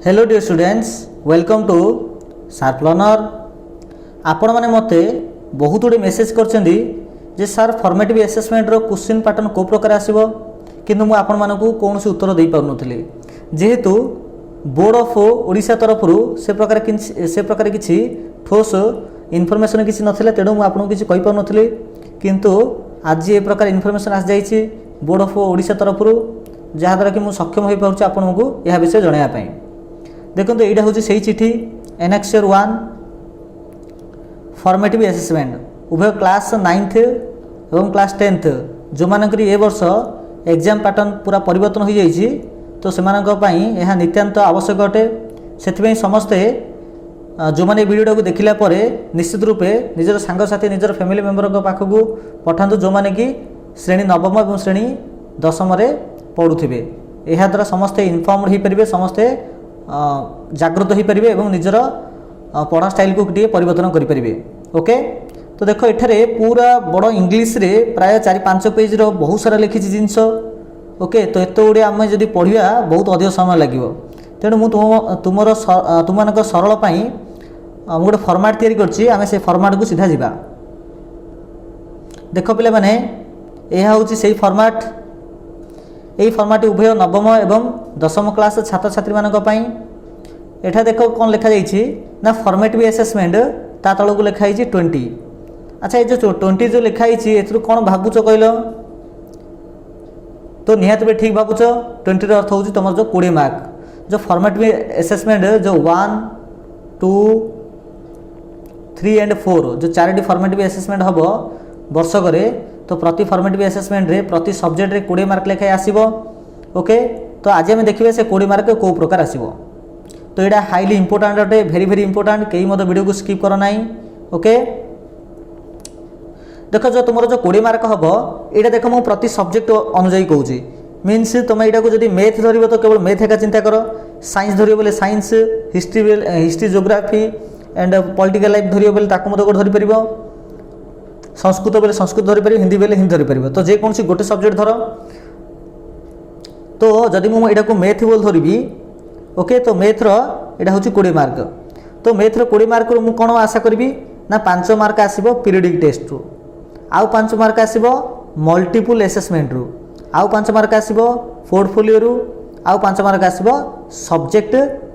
Hello dear students, welcome to sharp learner. आपण मैंने मते बहुत गुड़े मेसेज करछंदी जे सर फॉर्मेटिव असेसमेंट रो क्वेश्चन पैटर्न को प्रकार आसीबो, किंतु मु आपण मानकू कोनोसी उत्तर दे पाउ नथली जेहेतु बोर्ड ऑफ ओडिशा तरफ से प्रकार किछि ठोस इनफॉरमेशन किछि नथिला, तेणु मु आपन किछि कहि पाउ नथली। किंतु आज ए प्रकार इनफॉरमेशन आस जाइछि बोर्ड ऑफ ओडिशा तरफ जहाँ द्वारा कि मु सक्षम हो पाउछि आपनकू यह विषय जणाया पई। देखो यहाँ हूँ से चिठी एनेक्सर 1 फॉर्मेटिव असेसमेंट उभय क्लास 9th एवं क्लास 10th जो मानक ए वर्ष एग्जाम पैटर्न पूरा परिवर्तन हो जाइए, तो से यह नितांत आवश्यक अटे। से समस्ते जो मैंने वीडियो को देखला पर निश्चित रूपे निजर सांगसाथी निजर फैमिली मेंबर पाखक पठातु जो मैंने कि श्रेणी 9म और श्रेणी 10म पढ़ुवे। यह द्वारा समस्ते इनफॉर्मड हो पारे, समस्ते जागृत हो पारे और निजर पढ़ा स्टाइल को टे परिवर्तन करें। ओके, तो देख एठारे पूरा बड़ इंग्लीश रे प्राय 4-5 पेज रो बहुत सारा लिखी जिनस। ओके, तो एत गुड़े आम जब पढ़ा बहुत अधिक समय लगे, तेणु मुझे तुम सरल गोटे फॉर्मेट तैयारी करछि। आमे से फॉर्मेट को सीधा जावा। देख पिला माने यह हूँ से फॉर्मेट। यही फॉर्मेट उभय 9म एवं 10म क्लास छात्र छात्री मानक पई। एठा देख कौन लिखा जाइछि ना फॉर्मेटिव असेसमेंट ता तल को लिखाई 20। अच्छा, ये जो 20 जो लिखाई एथुर कौन भावुच कहल, तो निहात भी ठीक भावुच। 20 रो अर्थ होछि तुम जो 20 मार्क जो फॉर्मेटिव असेसमेंट जो 1, 2, 3 एंड 4 जो 4टी फॉर्मेटिव असेसमेंट हम वर्षक तो प्रति फॉर्मेटिव असेसमेंट रे प्रति सब्जेक्ट रे 20 मार्क लेखाएं आसीबो। ओके, तो आज आम देखिए से 20 मार्क को प्रकार आसीबो। तो यहाँ हाईली इंपोर्टाट अटे, भेरी भेरी इंपोर्टाट। कई मत वीडियो को स्किप कर नाई। ओके, देख जो तुम जो 20 मार्क हम यहाँ देख मुझे प्रति सब्जेक्ट अनुजाई कहूँ। मीन्स तुम यहाँ को जब मैथ धर तो केवल मैथ एका चिंता कर, साइंस धर बोले science, history geography and political life धर बोले ताको धरी पार, संस्कृत बेले संस्कृत धरीपर, हिंदी बेले हिंदी धरीपर। तो जेकोसी गोटे सब्जेक्ट धर। तो जदि मुझे को मैथ बोल धरबी, ओके, तो मैथ्र यहाँ हूँ 20 मार्क। तो मैथ्र 20 मार्क मुझे कौन आशा करी ना 5 मार्क आसो पीरियडिक टेस्ट रु, आउ 5 मार्क आसो मल्टीपल असेसमेंट रु, आउ 5 मार्क आसो पोर्टफोलियो रु, आउ 5 मार्क आसो सब्जेक्ट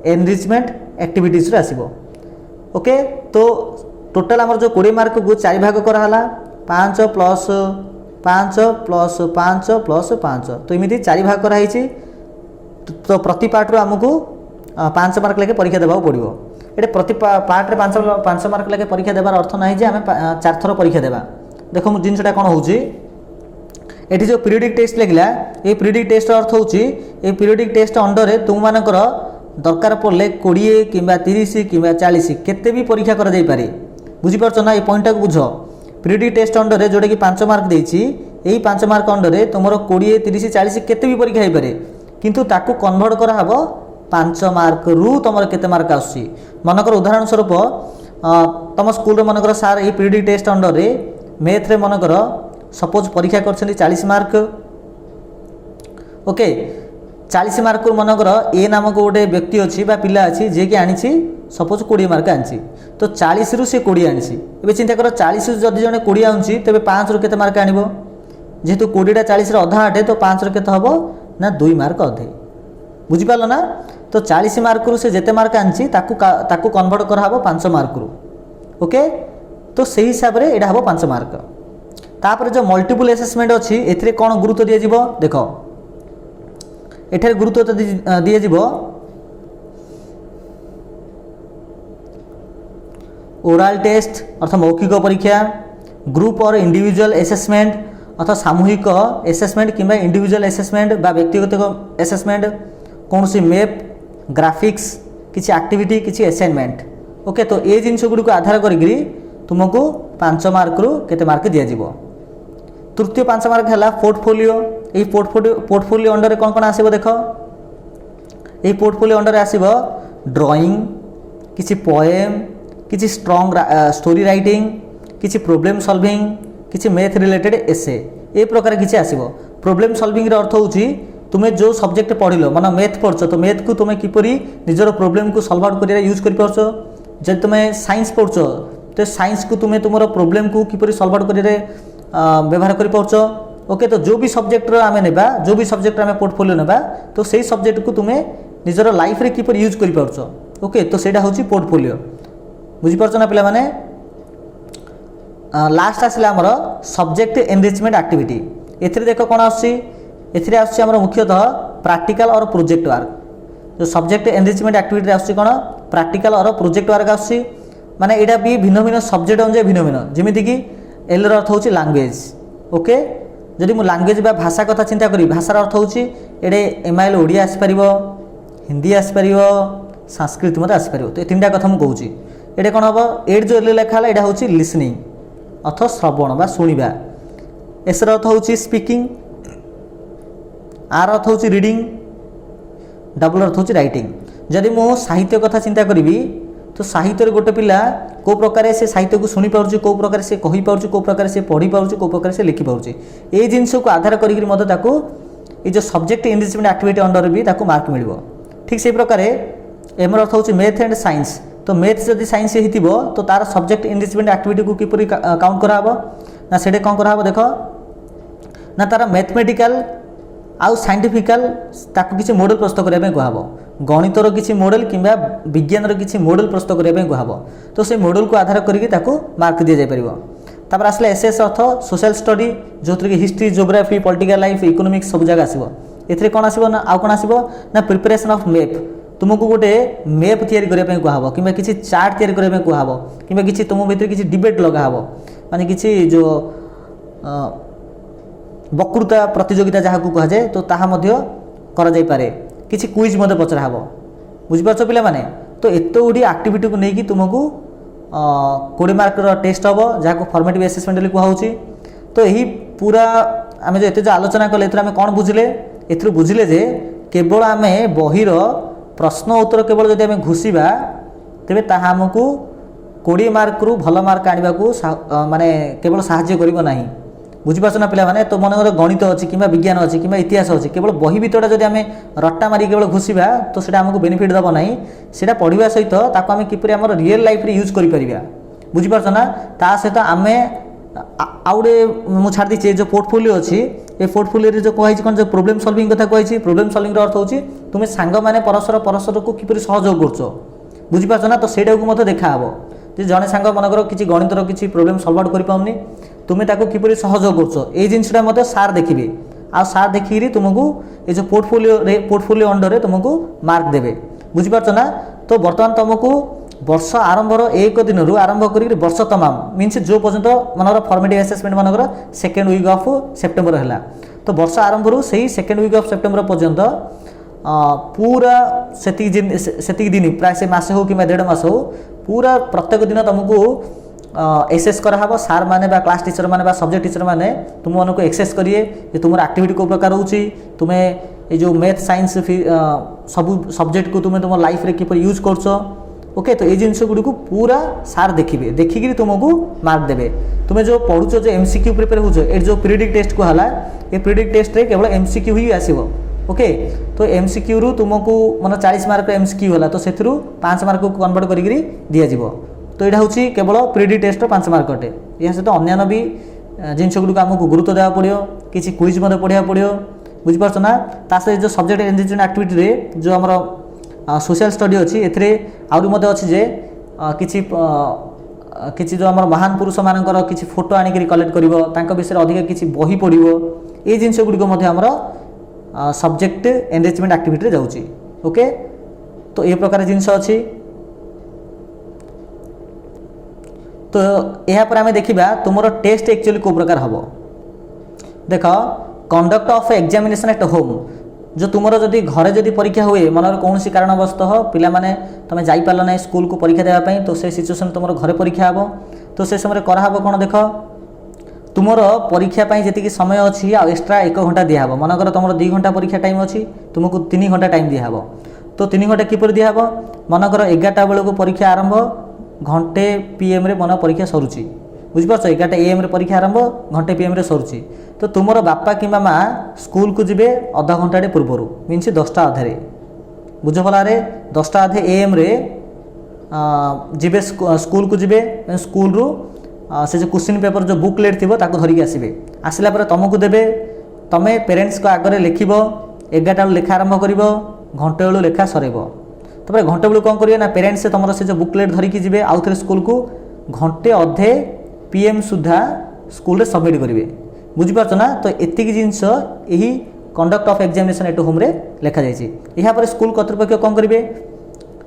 एनरिचमेंट एक्टिविटीज रु आसो। ओके, तो टोटाल आमर जो 20 मार्क को 4 भाग कराला 5 + 5 + 5 + 5, तो इमिति 4 भाग कराई। तो प्रति पार्ट रो आमको 5 मार्क लेके परीक्षा देबा पड़ो। ये प्रति पार्ट रे 5 मार्क लेके परीक्षा देबार अर्थ नहीं जे आम 4 थर परीक्षा देबा। देखो मु जिनसटा कौन होउची, एठी जो पीरियडिक टेस्ट लगिला, ये पीरियडिक टेस्ट अर्थ होउची ए पीरियडिक टेस्ट अंडर रे तुम मानकर दरकार पड़ले 20 किंबा 30 किंबा 40 केते भी परीक्षा करा जाई पारे। बुझीपार ना, ये पॉइंट को बुझ। पीरियडिक टेस्ट अंडर रे जोटा कि 5 मार्क देछि, यही 5 मार्क अंडर रे तुमर 20, 30, 40 केते भी परीक्षा हो पारे, किंतु ताकू कन्वर्ट करा हबो 5 मार्क रु तुमर केते मार्क आसी। मनकर उदाहरण स्वरूप तुम स्कूल रे मनकर सार ये पीरियडिक टेस्ट अंडर रे मैथ रे मनकर सपोज परीक्षा करछन्ती 40 मार्क। ओके, 40 मार्क मनकर ए नामक गोटे व्यक्ति अच्छी बा पिला अच्छी जे कि आनी सपोज 20 मार्क आनी, तो 40 रु से 20 आनी। ए चिंता कर 40 जदि जड़े 20 आनी तेज 5 रु केते मार्क आनिबो, जेहेतु 20टा 40 अधा अटे, तो 5 रु केते हबो ना 2 मार्क अधे। बुझिपाल ना, तो 40 मार्क रु से जेते मार्क आनी ताकू कन्वर्ट करा हबो 5 मार्क रु। ओके, तो सही हिसाब रे एडा हबो 5 मार्क। तापर जो मल्टीपल असेसमेंट अछि एथिरे कोन गुरुत्व दिया जिवो, देखो एठारे गुरुत्व दिया जिवो ओरल टेस्ट अर्थात मौखिक परीक्षा, ग्रुप और इंडिविजुअल असेसमेंट अर्थात सामूहिक असेसमेंट किंबा इंडिविजुअल असेसमेंट बा व्यक्तिगत असेसमेंट, कौन सी मैप, ग्राफिक्स, किसी एक्टिविटी, किसी असाइनमेंट। ओके, तो ये जिनस गुड़ी को आधार करी तुमको 5 मार्क रु केते मार्क दिया जिवो। तृतीय 5 मार्क है पोर्टफोलियो। यही पोर्टफोलियो अंडर रे कौन कौन आसीबो देखो, यही पोर्टफोलियो अंडर आसीबो ड्राइंग, किसी पोएम, किसी स्ट्रॉन्ग स्टोरी राइटिंग, किसी प्रॉब्लम सॉल्विंग, किसी मैथ रिलेटेड एसे, ए प्रकार किसी आसीबो। प्रॉब्लम सॉल्विंग रे अर्थ होउची तुम्हें जो सब्जेक्ट पढ़ल मान मैथ पढ़छ तो मैथ को तुम्हें किपरि निजर प्रोब्लेम को सॉल्व आउट कर यूज कर पार्छ। जब तुम्हें साइंस पढ़छ तो साइंस को तुम्हें तुम प्रोब्लेम को किपरि सॉल्व आउट कर व्यवहार कर पार्छ। ओके तो जो भी सब्जेक्ट आम नेबा जो भी सब्जेक्ट आम पोर्टफोलियो नेबा तो सही सब्जेक्ट को तुम्हें निजर लाइफ रे किपरि यूज कर पार्छ। ओके तो सेटा होची पोर्टफोलियो बुझी पार्छ ना पिला माने। लास्ट आसला आमर सब्जेक्ट एनरिचमेंट एक्टिविटी एथिरे देख कोन आसी एथिरे आसी आमर मुख्यतः प्रैक्टिकल और प्रोजेक्ट वर्क। जो सब्जेक्ट एनरिचमेंट एक्टिविटी आसी कोन प्रैक्टिकल और प्रोजेक्ट वर्क आसी माने एटा भी भिन्न भिन्न सब्जेक्ट अनुसार भिन्न भिन्न जेमिति कि एल अर्थ होची लैंग्वेज। ओके जदि मु लैंग्वेज बा भाषा कथा चिंता करी भाषार अर्थ होची एडे एमआईएल ओडिया आसी परिबो हिंदी आसी परिबो संस्कृत मते आसी परिबो। तो ए तीनटा कथा मु कहूची एडे कोन हबो एड जो एल लेखा हला एडा होची लिसनिंग अर्थ श्रवण बा सुनिबा। एसर अर्थ होची स्पीकिंग आर अर्थ होची रीडिंग डबल अर्थ होची राइटिंग। जदि मु साहित्य कथा चिंता करी तो साहित्य गोटे पिला को प्रकार से साहित्य को शुणी पार्छ को प्रकार से कहि पार्छ को प्रकार से पढ़ी पार्छ को प्रकार से लिखि पार्छ ए जिनस को आधार करिक मते ताको ए जो सब्जेक्ट एनरिचमेंट एक्टिविटी अंडर भी ताको मार्क मिलिबो। ठीक से प्रकार एमर अर्थ होची मैथ एंड साइंस। तो मैथ जदि साइंस हिथिबो तो तार सब्जेक्ट एनरिचमेंट एक्टिविटी को किपरि काउंट करा हबो ना सेडे कोन करा हबो देखो ना तार मैथमेटिकल आउ साइंटिफिकल ताको किछि मॉडल प्रस्तुत करबा को हबो गणितर किछि मॉडल किंबा विज्ञानर किछि मॉडल प्रस्तुत करबा को हबो। तो से मॉडल को आधार करिक ताको मार्क दिया जाय परिबो। तापर आसले एसएस अर्थ सोशल स्टडी जोथि कि history geography political life economics सब जगह आसीबो। एथरे कोन आसीबो ना आउ कोन आसीबो ना प्रिपरेशन ऑफ मैप तुमको गोटे मैप तैयारी करबा को हबो किंबा किछि चार्ट तैयारी करबा को हबो किंबा किछि तुम भीतर किछि डिबेट लगा हबो माने किछि जो वक्तृता प्रतियोगिता जहाँ को कह जाए तो ताहा मध्य करा जाय पारे किछि क्विज मध्य पचरा हबो बुझि पारछ पिला माने। तो एतो उडी एक्टिविटी को नेकी तुमको 20 मार्क रो टेस्ट हबो जहाँ को फॉर्मेटिव असेसमेंट ले कुहा होची। तो यही पूरा आमे जो एते जो आलोचना कले एथरा आमे कोन बुझिले एथरो बुझिले जे केवल आमे बहिर प्रश्न उत्तर केवल जदि आमे घुसीबा तेबे ताहा हमकु 20 मार्क रु भल मार्क आनिबा को माने केवल सहाय्य करिवो नाही बुझिपारछ ना पिला माने। तो मनकर गणित अच्छी कि विज्ञान अच्छी कि इतिहास अच्छी केवल बही भितर जदि आमे रट्टा मारी केवल घुसीबा तो सेटा हमकु बेनिफिट दबो नाही सेटा पढ़िबा सहित ताको आमे किपरि हमर रियल लाइफ रे यूज करि परिबा बुझिपारछ ना। ता सहित आमे आउडे मु छाड़ दी जो पोर्टफोलियो अच्छी ए पोर्टफोलियो रे जो कहै कोन जो प्रॉब्लम सॉल्विंग कथा कहै प्रॉब्लम सॉल्विंग रो अर्थ होची तुमे सांग माने परस्पर को किपरि सहयोग करछो बुझिपारछ ना। तो सेटा को मते देखा हबो जे जने सांग मनकर किछि गणितर किछि प्रॉब्लम सॉल्व आउट करि पाउनी तुम्हें ताको किपरि सहयोग करछो ए जिनसटा मते सार देखिबे आ सार देखिरी तुमको ए जो पोर्टफोलियो अंडर रे तुमको मार्क देबे बुझिपारछ ना। तो वर्तमान तुमको वर्ष आरंभर 1 दिन रु आरंभ करी वर्ष तमाम मीन्स जो पर्यंत मनकर फॉर्मेटिव असेसमेंट मनकर सेकेंड वीक ऑफ सेप्टेम्बर है तो वर्ष आरंभ रु सही सेकेंड वीक ऑफ सेप्टेम्बर पर्यंत पूरा सेतिक दिन प्राय से मासे हो कि 1.5 मास हो पूरा प्रत्येक दिन तुमको एसेस करा हबो सार माने बा क्लास टीचर माने बा सब्जेक्ट टीचर माने तुम मन को एक्सेस करिए जे तुमर एक्टिविटी को प्रकार होची तुम्हें ए जो मैथ साइंस सब सब्जेक्ट को तुम तुम लाइफ रे किपर यूज करछो। ओके तो ए जिनस गुडी को पूरा सार देखिबे देखिकरी तुमको मार्क देबे। तुम्हें जो पढुछो जो एमसीक्यू प्रिपेयर होछो ए जो पीरियडिक टेस्ट को हला ए पीरियडिक टेस्ट रे केवल एमसीक्यू ही आसीबो। ओके तो एमसीक्यू रु तुमको मन 40 मार्क एमसीक्यू होला तो सेथरु 5 मार्क को कन्वर्ट करिकरी दिया जिवो। तो यहाँ हूँ केवल प्रीडी टेस्ट 5 मार्क अटे या सहित अन्य भी जिनस गुड़िक आमको गुरुत्व देवा पड़ो किसी क्विज मत पढ़ा पड़ो बुझीपार ना। ता सहित जो सब्जेक्ट एनरिचमेंट एक्टिविटी रे जो आमर सोशल स्टडी अच्छी एथिरे आउरी मते अच्छी जे किछि जो आमर महान पुरुष मानकर किछि फोटो आनिकरी कलेक्ट करिवो तांको विषय अधिक किछि बही पढ़िवो ए जिनस गुड़िक मते आमर सब्जेक्ट एनरिचमेंट एक्टिविटी रे जाउची। ओके तो ए प्रकार जिनस अच्छी। तो यहाँ पर आम देखा तुम टेस्ट एक्चुअली को प्रकार हम देख conduct of examination at home जो तुम जदि घरे जदि परीक्षा हुए मनर कौन कारणवशतः पिला माने तुम जापार ना स्कूल को परीक्षा देवाई तो से सिचुएसन तुम घरे परीक्षा हम तो से समय कराब कौन देख तुम परीक्षा जी समय अच्छी आ एक्सट्रा 1 घंटा दिहब मनकर तुम 2 घंटा परीक्षा टाइम अच्छी तुमको 3 घंटा टाइम दिहब तो 3 घंटा किपर दिहब मनकर 11टा बेलू परीक्षा आरंभ घंटे पीएम रे मन परीक्षा सरुची बुझिपारछ 11टा एएम रे परीक्षा आरंभ घंटे पीएम रे सरुची तो तो तुमर बापा कि मामा स्कूल को जीवे अधा घंटे पूर्वर मीनस 10टा अधे बुझ भलारे 10टा अधे एएम रे जीवे स्कूल को जीवे स्कूल रु से जो क्वेश्चन पेपर जो बुकलेट थी धरिकी आसवे आसला तुमको देवे तुम पेरेन्ट्स को आगे लिख 11टा लेखा आरंभ कर घंटे बेलू लेखा सरब तापर घंटे बेलू कौन करेंगे ना पेरेन्ट्स से तुम से जो बुकलेट धरिकी जी आउ थे स्कूल को घंटे अधे PM सुधा स्कूल रे सबमिट करेंगे बुझीपार ना। तो एतिक जिनस यही conduct of examination at home रे लिखा जाए। स्कूल कर्तृपक्ष कौन करेंगे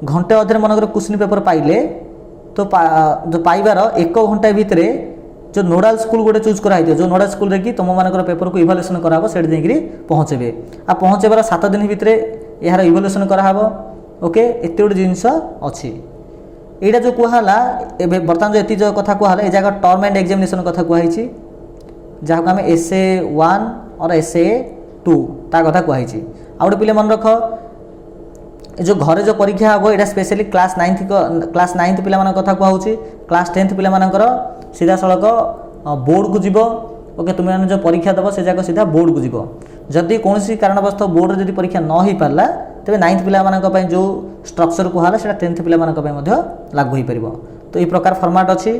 घंटे अधे मनकर क्वेश्चन पेपर पाइले तो जो पाइबार 1 घंटा भितर जो नोडाल स्कूल गोटे चूज कराई जो नोडाल स्कूल रे कि तुम मानकर पेपर को इभालुएसन कराबो सेठ जाइकरी पहुँचबे आ पहुँचेबार 7 दिन भितर यार इभालुएसन कराबो। ओके एते गोटे जिनस अच्छी एटा जो कहला एबे बर्तमान जो एति जो कथा कहला ए जगह टर्म एंड एग्जामिनेशन कथा कहैछि जहाँ को आम SA1 और SA2 ता कथा कहैछि। आ गोटे पिले मन रख जो घरे जो परीक्षा हम यहाँ स्पेशली क्लास 9th पिला मान कथा कहूँ क्लास 10th पिला मानकर सीधा सड़क बोर्ड को जीव। ओके तुम जो परीक्षा दब से जाक सीधा बोर्ड को जीव जदि कौन कारणवश बोर्ड जब परीक्षा न हो पारा तेज 9th पिला मान जो स्ट्रक्चर कहला से 10th पिला मान लागू हो पार। तो ये प्रकार फॉर्मेट अच्छी।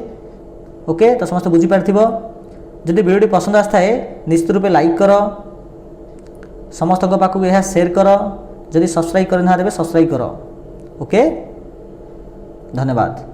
ओके तो समस्त बुझीपार जदि वीडियो पसंद आए निश्चित रूपे लाइक कर समस्त पाखक यह शेयर कर जदि सब्सक्राइब करना देवे सब्सक्राइब कर। ओके धन्यवाद।